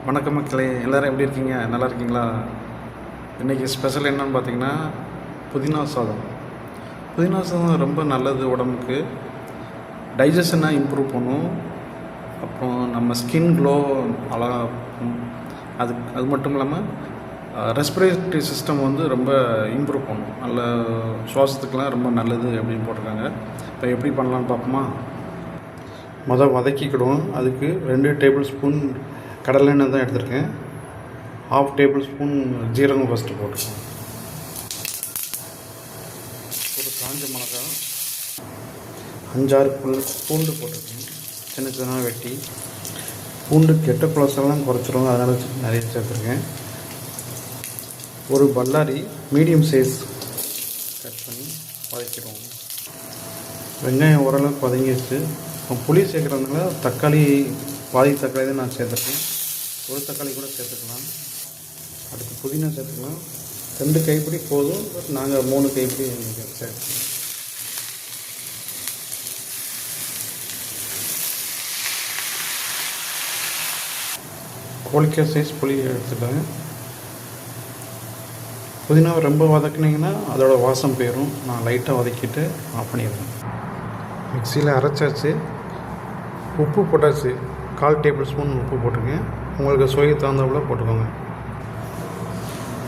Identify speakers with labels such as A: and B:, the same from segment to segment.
A: வணக்கம் மக்களே, எல்லோரும் எப்படி இருக்கீங்க? நல்லா இருக்கீங்களா? இன்றைக்கி ஸ்பெஷல் என்னன்னு பார்த்தீங்கன்னா புதினா சாதம். புதினா சாதம் ரொம்ப நல்லது உடம்புக்கு. டைஜஷனை இம்ப்ரூவ் பண்ணும். அப்புறம் நம்ம ஸ்கின் க்ளோ அழகாக இருக்கும். அது மட்டும் இல்லாமல் ரெஸ்பிரேட்டரி சிஸ்டம் ரொம்ப இம்ப்ரூவ் பண்ணும். நல்ல சுவாசத்துக்கெலாம் ரொம்ப நல்லது அப்படின்னு போட்டிருக்காங்க. இப்போ எப்படி பண்ணலான்னு பார்ப்போமா? வதக்கிக்கிடுவோம். அதுக்கு 2 டேபிள் ஸ்பூன் கடலெண்ணெய் தான் எடுத்திருக்கேன். 1/2 டேபிள் ஸ்பூன் ஜீரகம் ஃபஸ்ட்டு போட்டுருக்கோம். ஒரு காஞ்ச மிளகா, 5-6 பூண்டு போட்டிருக்கேன். சின்ன சின்னதாக வெட்டி. பூண்டு கெட்ட கொலஸ்ட்ரால்லாம் குறைச்சிரும், அதனால் நிறைய சேர்த்துருக்கேன். ஒரு பல்லாரி மீடியம் சைஸ் கட் பண்ணி வதக்கிடுவோம். வெங்காயம் ஓரளவுக்கு வதங்கிடுச்சு. புளி சேர்க்குறதுனால தக்காளி பாதி தக்காளி தான் நான் சேர்த்துருக்கேன். ஒரு தக்காளி கூட சேர்த்துக்கலாம். அடுத்து புதினா சேர்த்துக்கலாம். 2 கைப்பிடி போதும், பட் நாங்கள் 3 கைப்பிடி சேர்த்துக்கலாம். கோழிக்காய் சைஸ் புளி எடுத்துட்டேன். புதினாவை ரொம்ப வதக்குனிங்கன்னா அதோட வாசம் போயிடும். நான் லைட்டாக வதக்கிட்டு ஆஃப் பண்ணிடுவேன். மிக்சியில் அரைச்சாச்சு. உப்பு போட்டாச்சு. 1/4 டேபிள் ஸ்பூன் உப்பு போட்டிருக்கேன். உங்களுக்கு சுவைக்கு தகுந்தபோல போட்டுக்கோங்க.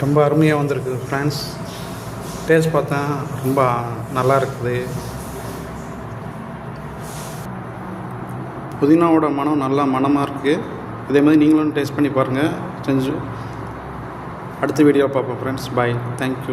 A: ரொம்ப அருமையாக வந்திருக்கு ஃப்ரெண்ட்ஸ். டேஸ்ட் பார்த்தேன், ரொம்ப நல்லா இருக்குது. புதினாவோட மனம் நல்லா மணமாக இருக்குது. இதே மாதிரி நீங்களும் டேஸ்ட் பண்ணி பாருங்கள். செஞ்சு அடுத்த வீடியோ பார்ப்போம் ஃப்ரெண்ட்ஸ். பாய், தேங்க்யூ.